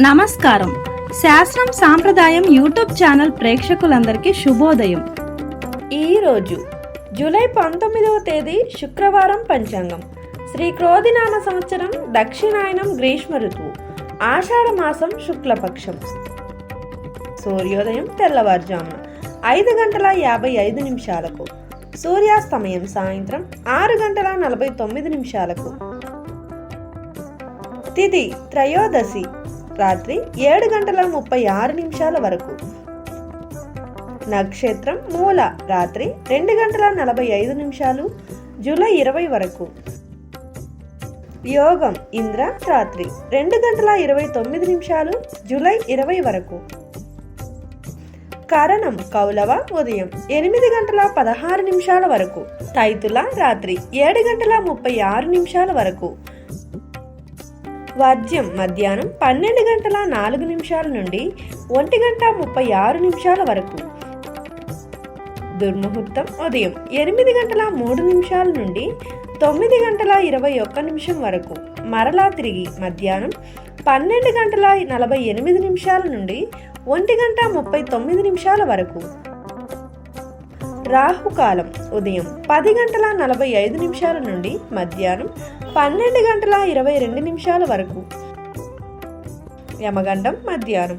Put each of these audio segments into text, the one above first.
నమస్కారం. శాస్త్రం సాంప్రదాయం యూట్యూబ్ ఛానల్ ప్రేక్షకులందరికీ శుభోదయం. ఈరోజు జూలై 19వ తేదీ శుక్రవారం. పంచాంగం శ్రీ క్రోధినామ సంవత్సరం, దక్షిణాయనం, గ్రీష్మ ఋతువు, ఆషాఢ మాసం, శుక్లపక్షం. సూర్యోదయం తెల్లవారుజామున 5:55 సూర్యాస్తమయం సాయంత్రం 6:49 తిథి త్రయోదశి రాత్రి 7:36 వరకు. నక్షత్రం మూల రాత్రి 2:45 జూలై 20 వరకు. యోగం ఇంద్ర రాత్రి 2:29 జూలై 20 వరకు. కరణం కౌలవ ఉదయం 8:16 వరకు. తైతుల రాత్రి 7:36 వరకు. వర్జ్యం మధ్యాహ్నం 12:04 నుండి 1:36 వరకు. దుర్ముహూర్తం ఉదయం 8:03 నుండి 9:21 వరకు. మరలా తిరిగి మధ్యాహ్నం 12:48 నుండి 1:39 వరకు. రాహుకాలం ఉదయం 10:45 నుండి మధ్యాహ్నం 12:22 వరకు. యమగండం మధ్యాహ్నం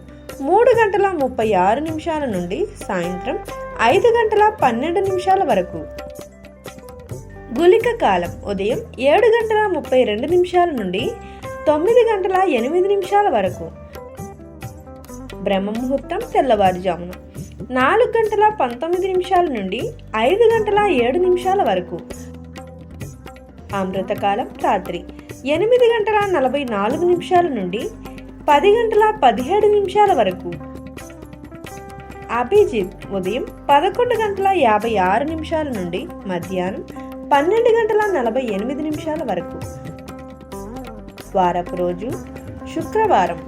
3:36 నుండి సాయంత్రం 5:12 వరకు. గుళిక కాలం ఉదయం 7:32 నుండి 9:08 వరకు. బ్రహ్మ ముహూర్తం తెల్లవారుజామున 4:19 నుండి 5:07 వరకు. అమృతకాలం రాత్రి 8:44 నుండి 10:17 వరకు. అభిజిత్ ఉదయం 11:56 నుండి మధ్యాహ్నం 12:48 వరకు. వారపు రోజు శుక్రవారం.